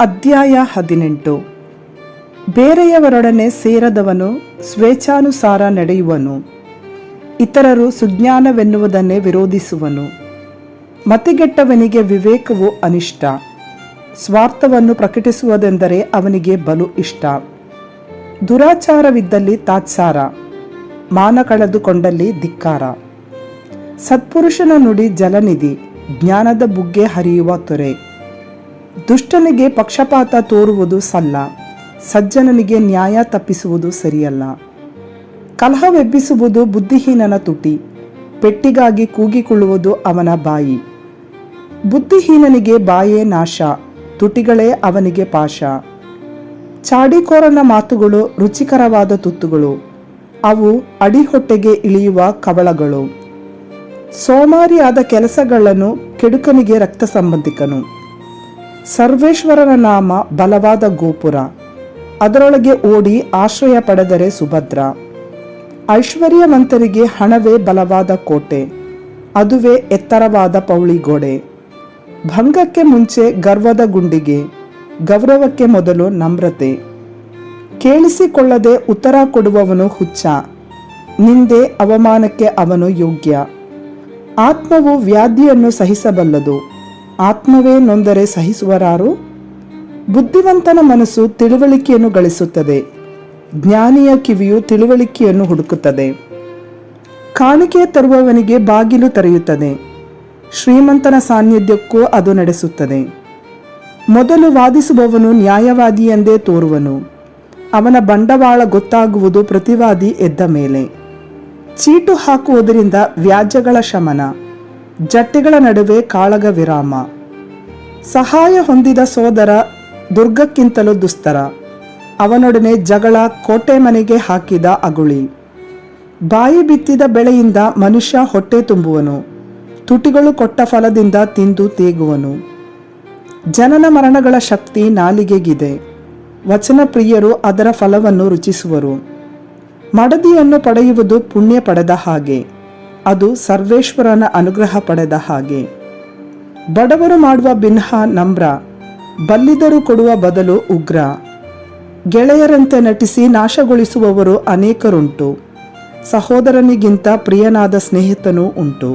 ಅಧ್ಯಾಯ 18. ಬೇರೆಯವರೊಡನೆ ಸೇರದವನು ಸ್ವೇಚ್ಛಾನುಸಾರ ನಡೆಯುವನು, ಇತರರು ಸುಜ್ಞಾನವೆನ್ನುವುದನ್ನೇ ವಿರೋಧಿಸುವನು. ಮತಿಗೆಟ್ಟವನಿಗೆ ವಿವೇಕವು ಅನಿಷ್ಟ, ಸ್ವಾರ್ಥವನ್ನು ಪ್ರಕಟಿಸುವುದೆಂದರೆ ಅವನಿಗೆ ಬಲು ಇಷ್ಟ. ದುರಾಚಾರವಿದ್ದಲ್ಲಿ ತಾತ್ಸಾರ, ಮಾನ ಕಳೆದುಕೊಂಡಲ್ಲಿ ಧಿಕ್ಕಾರ. ಸತ್ಪುರುಷನ ನುಡಿ ಜಲನಿಧಿ, ಜ್ಞಾನದ ಬುಗ್ಗೆ ಹರಿಯುವ ತೊರೆ. ದುಷ್ಟನಿಗೆ ಪಕ್ಷಪಾತ ತೋರುವುದು ಸಲ್ಲ, ಸಜ್ಜನನಿಗೆ ನ್ಯಾಯ ತಪ್ಪಿಸುವುದು ಸರಿಯಲ್ಲ. ಕಲಹವೆಬ್ಬಿಸುವುದು ಬುದ್ಧಿಹೀನನ ತುಟಿ, ಪೆಟ್ಟಿಗಾಗಿ ಕೂಗಿಕೊಳ್ಳುವುದು ಅವನ ಬಾಯಿ. ಬುದ್ಧಿಹೀನನಿಗೆ ಬಾಯೇ ನಾಶ, ತುಟಿಗಳೇ ಅವನಿಗೆ ಪಾಶ. ಚಾಡಿಕೋರನ ಮಾತುಗಳು ರುಚಿಕರವಾದ ತುತ್ತುಗಳು, ಅವು ಅಡಿಹೊಟ್ಟೆಗೆ ಇಳಿಯುವ ಕವಳಗಳು. ಸೋಮಾರಿಯಾದ ಕೆಲಸಗಳನ್ನು ಕೆಡುಕನಿಗೆ ರಕ್ತ ಸಂಬಂಧಿಕನು. ಸರ್ವೇಶ್ವರನ ನಾಮ ಬಲವಾದ ಗೋಪುರ, ಅದರೊಳಗೆ ಓಡಿ ಆಶ್ರಯ ಪಡೆದರೆ ಸುಭದ್ರ. ಐಶ್ವರ್ಯವಂತರಿಗೆ ಹಣವೇ ಬಲವಾದ ಕೋಟೆ, ಅದುವೇ ಎತ್ತರವಾದ ಪೌಳಿಗೋಡೆ. ಭಂಗಕ್ಕೆ ಮುಂಚೆ ಗರ್ವದ ಗುಂಡಿಗೆ, ಗೌರವಕ್ಕೆ ಮೊದಲು ನಮ್ರತೆ. ಕೇಳಿಸಿಕೊಳ್ಳದೆ ಉತ್ತರ ಕೊಡುವವನು ಹುಚ್ಚ, ನಿಂದೆ ಅವಮಾನಕ್ಕೆ ಅವನು ಯೋಗ್ಯ. ಆತ್ಮವು ವ್ಯಾಧಿಯನ್ನು ಸಹಿಸಬಲ್ಲದು, ಆತ್ಮವೇ ನೊಂದರೆ ಸಹಿಸುವರಾರು? ಬುದ್ಧಿವಂತನ ಮನಸ್ಸು ತಿಳುವಳಿಕೆಯನ್ನು ಗಳಿಸುತ್ತದೆ, ಜ್ಞಾನಿಯ ಕಿವಿಯು ತಿಳುವಳಿಕೆಯನ್ನು ಹುಡುಕುತ್ತದೆ. ಕಾಣಿಕೆ ತರುವವನಿಗೆ ಬಾಗಿಲು ತೆರೆಯುತ್ತದೆ, ಶ್ರೀಮಂತನ ಸಾನ್ನಿಧ್ಯಕ್ಕೂ ಅದು ನಡೆಸುತ್ತದೆ. ಮೊದಲು ವಾದಿಸುವವನು ನ್ಯಾಯವಾದಿ ಎಂದೇ ತೋರುವನು, ಅವನ ಬಂಡವಾಳ ಗೊತ್ತಾಗುವುದು ಪ್ರತಿವಾದಿ ಎದ್ದ ಮೇಲೆ. ಚೀಟು ಹಾಕುವುದರಿಂದ ವ್ಯಾಜ್ಯಗಳ ಶಮನ, ಜಟ್ಟೆಗಳ ನಡುವೆ ಕಾಳಗ ವಿರಾಮ. ಸಹಾಯ ಹೊಂದಿದ ಸೋದರ ದುರ್ಗಕ್ಕಿಂತಲೂ ದುಸ್ತರ, ಅವನೊಡನೆ ಜಗಳ ಕೋಟೆ ಮನೆಗೆ ಹಾಕಿದ ಅಗುಳಿ. ಬಾಯಿ ಬಿತ್ತಿದ ಬೆಳೆಯಿಂದ ಮನುಷ್ಯ ಹೊಟ್ಟೆ ತುಂಬುವನು, ತುಟಿಗಳು ಕೊಟ್ಟ ಫಲದಿಂದ ತಿಂದು ತೇಗುವನು. ಜನನ ಮರಣಗಳ ಶಕ್ತಿ ನಾಲಿಗೆಗಿದೆ, ವಚನ ಪ್ರಿಯರು ಅದರ ಫಲವನ್ನು ರುಚಿಸುವರು. ಮಡದಿಯನ್ನು ಪಡೆಯುವುದು ಪುಣ್ಯ ಪಡೆದ ಹಾಗೆ, ಅದು ಸರ್ವೇಶ್ವರನ ಅನುಗ್ರಹ ಪಡೆದ ಹಾಗೆ. ಬಡವರು ಮಾಡುವ ಬಿನ್ಹ ನಮ್ರ, ಬಲ್ಲಿದರು ಕೊಡುವ ಬದಲು ಉಗ್ರ. ಗೆಳೆಯರಂತೆ ನಟಿಸಿ ನಾಶಗೊಳಿಸುವವರು ಅನೇಕರುಂಟು, ಸಹೋದರನಿಗಿಂತ ಪ್ರಿಯನಾದ ಸ್ನೇಹಿತನೂ ಉಂಟು.